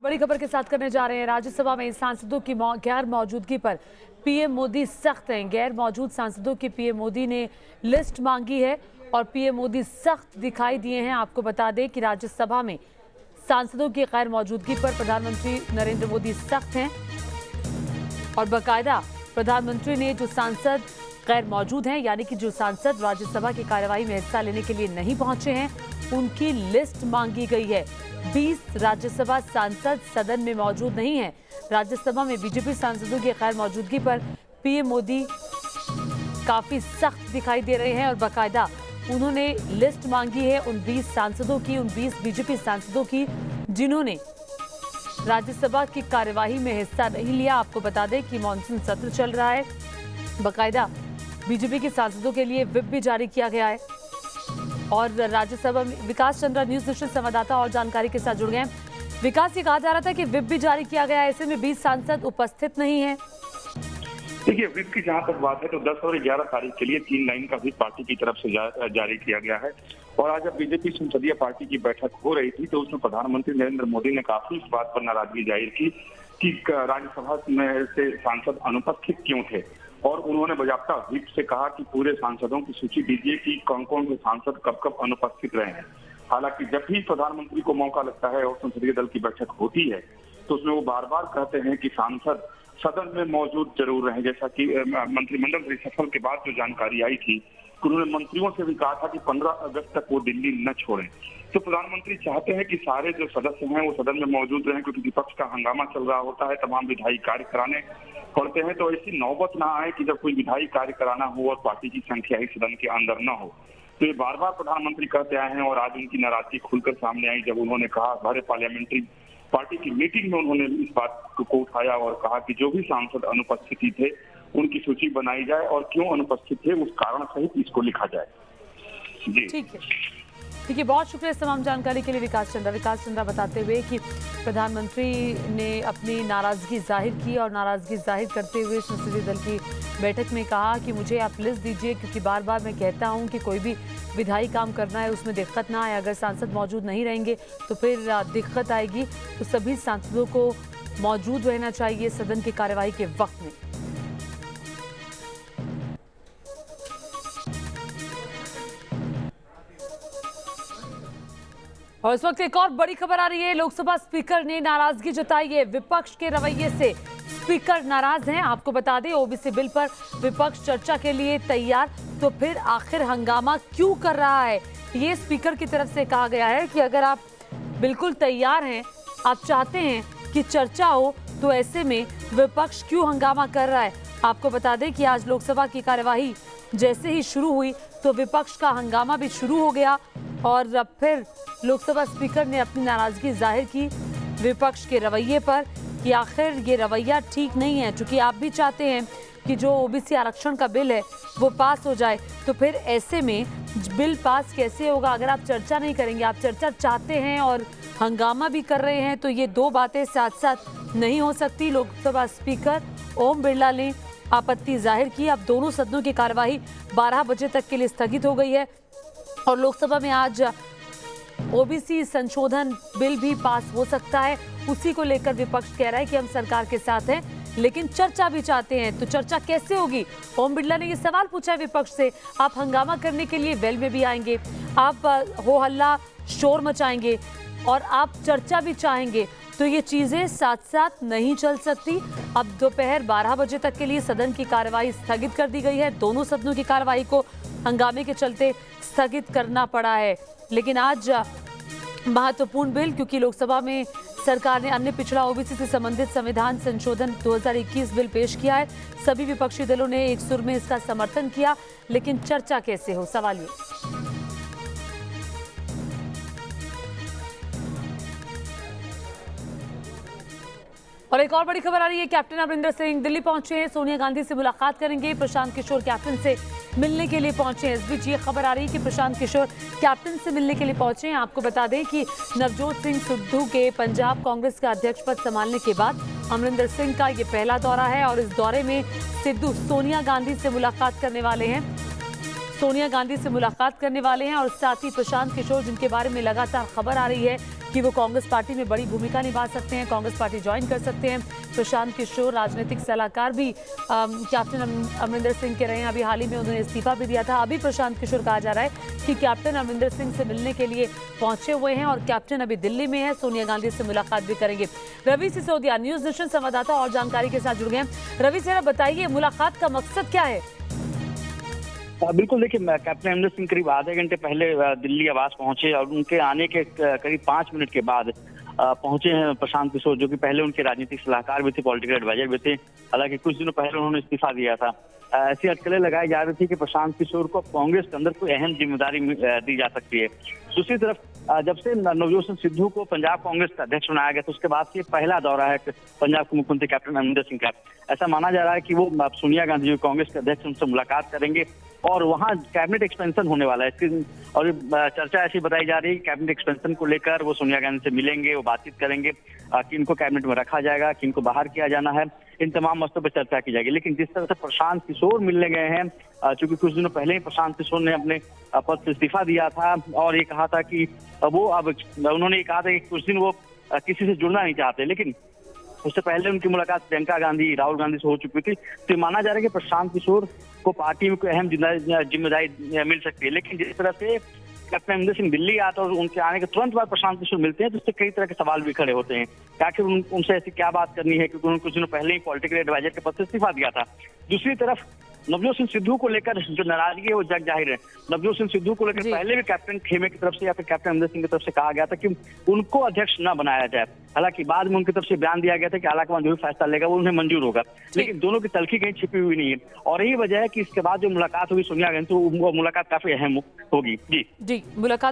बड़ी खबर के साथ करने जा रहे हैं। राज्यसभा में सांसदों की गैर मौजूदगी पर पीएम मोदी सख्त हैं। गैर मौजूद सांसदों की पीएम मोदी ने लिस्ट मांगी है और पीएम मोदी सख्त दिखाई दिए हैं। आपको बता दें कि राज्यसभा में सांसदों की गैर मौजूदगी पर प्रधानमंत्री नरेंद्र मोदी सख्त हैं और बाकायदा प्रधानमंत्री ने जो सांसद गैर मौजूद हैं, यानी कि जो सांसद राज्यसभा की कार्यवाही में हिस्सा लेने के लिए नहीं पहुंचे हैं, उनकी लिस्ट मांगी गई है। 20 राज्यसभा सांसद सदन में मौजूद नहीं हैं। राज्यसभा में बीजेपी सांसदों की गैर मौजूदगी पर पीएम मोदी काफी सख्त दिखाई दे रहे हैं और बाकायदा उन्होंने लिस्ट मांगी है उन 20 सांसदों की, उन 20 बीजेपी सांसदों की जिन्होंने राज्यसभा की कार्यवाही में हिस्सा नहीं लिया। आपको बता दें कि मॉनसून सत्र चल रहा है। बाकायदा बीजेपी के सांसदों के लिए व्हिप भी जारी किया गया है और राज्यसभा में विकास चंद्रा न्यूज नेशन संवाददाता और जानकारी के साथ जुड़ गए हैं। विकास, ये कहा जा रहा था कि व्हिप भी जारी किया गया है, ऐसे में 20 सांसद उपस्थित नहीं है। देखिए, व्हिप की जहां तक बात है तो 10 और 11 तारीख के लिए 3 लाइन का व्हिप पार्टी की तरफ से जारी किया गया है। और आज जब बीजेपी संसदीय पार्टी की बैठक हो रही थी तो उसमें प्रधानमंत्री नरेंद्र मोदी ने काफी इस बात पर नाराजगी जाहिर की कि राज्यसभा में से सांसद अनुपस्थित क्यों थे और उन्होंने बाकायदा व्हिप से कहा कि पूरे सांसदों की सूची दीजिए कि कौन कौन से सांसद कब कब अनुपस्थित रहे हैं। हालांकि जब भी प्रधानमंत्री को मौका लगता है और संसदीय दल की बैठक होती है तो उसमें वो बार बार कहते हैं कि सांसद सदन में मौजूद जरूर रहे। जैसा कि मंत्रिमंडल रिशफल के बाद जो जानकारी आई थी, उन्होंने मंत्रियों से भी कहा था कि 15 अगस्त तक वो दिल्ली न छोड़ें। तो प्रधानमंत्री चाहते हैं कि सारे जो सदस्य हैं वो सदन में मौजूद रहें, क्योंकि विपक्ष का हंगामा चल रहा होता है, तमाम विधायी कार्य कराने पड़ते हैं। तो ऐसी नौबत ना आए कि जब कोई विधायी कार्य कराना हो और पार्टी की संख्या ही सदन के अंदर न हो। तो ये बार बार प्रधानमंत्री कहते आए हैं और आज उनकी नाराजगी खुलकर सामने आई जब उन्होंने कहा, भरे पार्लियामेंट्री पार्टी की मीटिंग में उन्होंने इस बात को उठाया और कहा कि जो भी सांसद अनुपस्थित थे उनकी सूची बनाई जाए और क्यों अनुपस्थित थे उस कारण सहित इसको लिखा जाए। जी ठीक है, ठीक है, बहुत शुक्रिया इस तमाम जानकारी के लिए विकास चंद्रा बताते हुए कि प्रधानमंत्री ने अपनी नाराजगी जाहिर की और नाराजगी जाहिर करते हुए संसदीय दल की बैठक में कहा कि मुझे आप लिस्ट दीजिए, क्योंकि बार बार मैं कहता हूं कि कोई भी विधायी काम करना है उसमें दिक्कत ना आए। अगर सांसद मौजूद नहीं रहेंगे तो फिर दिक्कत आएगी। तो सभी सांसदों को मौजूद रहना चाहिए सदन की कार्यवाही के वक्त में। और इस वक्त एक और बड़ी खबर आ रही है। लोकसभा स्पीकर ने नाराजगी जताई है विपक्ष के रवैये से। स्पीकर नाराज हैं। आपको बता दें, ओबीसी बिल पर विपक्ष चर्चा के लिए तैयार, तो फिर आखिर हंगामा क्यों कर रहा है? ये स्पीकर की तरफ से कहा गया है कि अगर आप बिल्कुल तैयार हैं, आप चाहते हैं कि चर्चा हो, तो ऐसे में विपक्ष क्यों हंगामा कर रहा है? आपको बता दें कि आज लोकसभा की कार्यवाही जैसे ही शुरू हुई तो विपक्ष का हंगामा भी शुरू हो गया और फिर लोकसभा स्पीकर ने अपनी नाराजगी जाहिर की विपक्ष के रवैये पर कि आखिर ये रवैया ठीक नहीं है। चूंकि आप भी चाहते हैं कि जो ओबीसी आरक्षण का बिल है वो पास हो जाए, तो फिर ऐसे में बिल पास कैसे होगा अगर आप चर्चा नहीं करेंगे? आप चर्चा चाहते हैं और हंगामा भी कर रहे हैं, तो ये दो बातें साथ साथ नहीं हो सकती। लोकसभा स्पीकर ओम बिरला ने आपत्ति जाहिर की। अब दोनों सदनों की कार्यवाही 12 बजे तक के लिए स्थगित हो गई है और लोकसभा में आज ओबीसी संशोधन बिल भी पास हो सकता है। उसी को लेकर विपक्ष कह रहा है कि हम सरकार के साथ हैं, लेकिन चर्चा भी चाहते हैं। तो चर्चा कैसे होगी? ओम बिरला ने ये सवाल पूछा है विपक्ष से। आप हंगामा करने के लिए वेल में भी आएंगे, आप हो हल्ला शोर मचाएंगे और आप चर्चा भी चाहेंगे, तो ये चीजें साथ साथ नहीं चल सकती। अब दोपहर 12 बजे तक के लिए सदन की कार्यवाही स्थगित कर दी गई है। दोनों सदनों की कार्यवाही को हंगामे के चलते स्थगित करना पड़ा है। लेकिन आज महत्वपूर्ण बिल, क्योंकि लोकसभा में सरकार ने अन्य पिछड़ा ओबीसी से संबंधित संविधान संशोधन 2021 बिल पेश किया है। सभी विपक्षी दलों ने एक सुर में इसका समर्थन किया, लेकिन चर्चा कैसे हो, सवाल ये। और एक और बड़ी खबर आ रही है। कैप्टन अमरिंदर सिंह दिल्ली पहुंचे हैं, सोनिया गांधी से मुलाकात करेंगे। प्रशांत किशोर कैप्टन से मिलने के लिए पहुंचे हैं। इस बीच ये खबर आ रही है कि प्रशांत किशोर कैप्टन से मिलने के लिए पहुंचे हैं। आपको बता दें कि नवजोत सिंह सिद्धू के पंजाब कांग्रेस का अध्यक्ष पद संभालने के बाद अमरिंदर सिंह का ये पहला दौरा है और इस दौरे में सिद्धू सोनिया गांधी से मुलाकात करने वाले हैं। सोनिया गांधी से मुलाकात करने वाले हैं और साथ ही प्रशांत किशोर, जिनके बारे में लगातार खबर आ रही है कि वो कांग्रेस पार्टी में बड़ी भूमिका निभा सकते हैं, कांग्रेस पार्टी ज्वाइन कर सकते हैं। प्रशांत किशोर राजनीतिक सलाहकार भी कैप्टन अमरिंदर सिंह के रहे हैं। अभी हाल ही में उन्होंने इस्तीफा भी दिया था। अभी प्रशांत किशोर कहा जा रहा है कि कैप्टन अमरिंदर सिंह से मिलने के लिए पहुंचे हुए हैं और कैप्टन अभी दिल्ली में है, सोनिया गांधी से मुलाकात भी करेंगे। रवि सिसोदिया न्यूज नेशन संवाददाता और जानकारी के साथ जुड़ गए हैं। रवि जरा बताइए, मुलाकात का मकसद क्या है? बिल्कुल, देखिए कैप्टन अमरिंदर सिंह करीब आधे घंटे पहले दिल्ली आवास पहुंचे और उनके आने के करीब 5 मिनट के बाद पहुंचे हैं प्रशांत किशोर, जो कि पहले उनके राजनीतिक सलाहकार भी थे, पॉलिटिकल एडवाइजर भी थे। हालांकि कुछ दिनों पहले उन्होंने इस्तीफा दिया था। ऐसी अटकलें लगाई जा रही थी कि प्रशांत किशोर को कांग्रेस के अंदर कोई अहम जिम्मेदारी दी जा सकती है। दूसरी तरफ जब से नवजोत सिंह सिद्धू को पंजाब कांग्रेस का अध्यक्ष बनाया गया तो उसके बाद से पहला दौरा है पंजाब के मुख्यमंत्री कैप्टन अमरिंदर सिंह का। ऐसा माना जा रहा है कि वो सोनिया गांधी जो कांग्रेस के अध्यक्ष उनसे मुलाकात करेंगे और वहां कैबिनेट एक्सपेंशन होने वाला है। और चर्चा ऐसी बताई जा रही है कि कैबिनेट एक्सपेंशन को लेकर वो सोनिया गांधी से मिलेंगे, वो बातचीत करेंगे, किनको कैबिनेट में रखा जाएगा, किनको बाहर किया जाना है, इन तमाम मसलों पर चर्चा की जाएगी। लेकिन जिस तरह से प्रशांत किशोर मिलने गए हैं, चूंकि कुछ दिनों पहले ही प्रशांत किशोर ने अपने पद से इस्तीफा दिया था और ये कहा था कि वो अब उन्होंने ये कहा था कि कुछ दिन वो किसी से जुड़ना नहीं चाहते, लेकिन उससे पहले उनकी मुलाकात प्रियंका गांधी, राहुल गांधी से हो चुकी थी। तो माना जा रहा है कि प्रशांत किशोर को पार्टी में कोई अहम जिम्मेदारी मिल सकती है। लेकिन जिस तरह से कैप्टन अमरिंदर सिंह दिल्ली आता और उनके आने के तुरंत बाद प्रशांत किशोर मिलते हैं तो उससे कई तरह के सवाल भी खड़े होते हैं कि आखिर उनसे ऐसी क्या बात करनी है, क्योंकि उन्होंने कुछ दिनों पहले ही पॉलिटिकल एडवाइजर के पद से इस्तीफा दिया था। दूसरी तरफ नवजोत सिंह सिद्धू को लेकर जो नाराजगी है वो जग जाहिर है। नवजोत सिंह सिद्धू को लेकर पहले भी कैप्टन खेमे की तरफ से या फिर कैप्टन अमरिंदर सिंह की तरफ से कहा गया था कि उनको अध्यक्ष न बनाया जाए। हालांकि बाद में उनकी तरफ से बयान दिया गया था कि आलाकमान जो भी फैसला लेगा वो उन्हें मंजूर होगा, लेकिन दोनों की तलखी कहीं छिपी हुई नहीं है। और यही वजह है कि इसके बाद जो मुलाकात होगी सोनिया गांधी, तो वो मुलाकात काफी अहम होगी। जी मुलाकात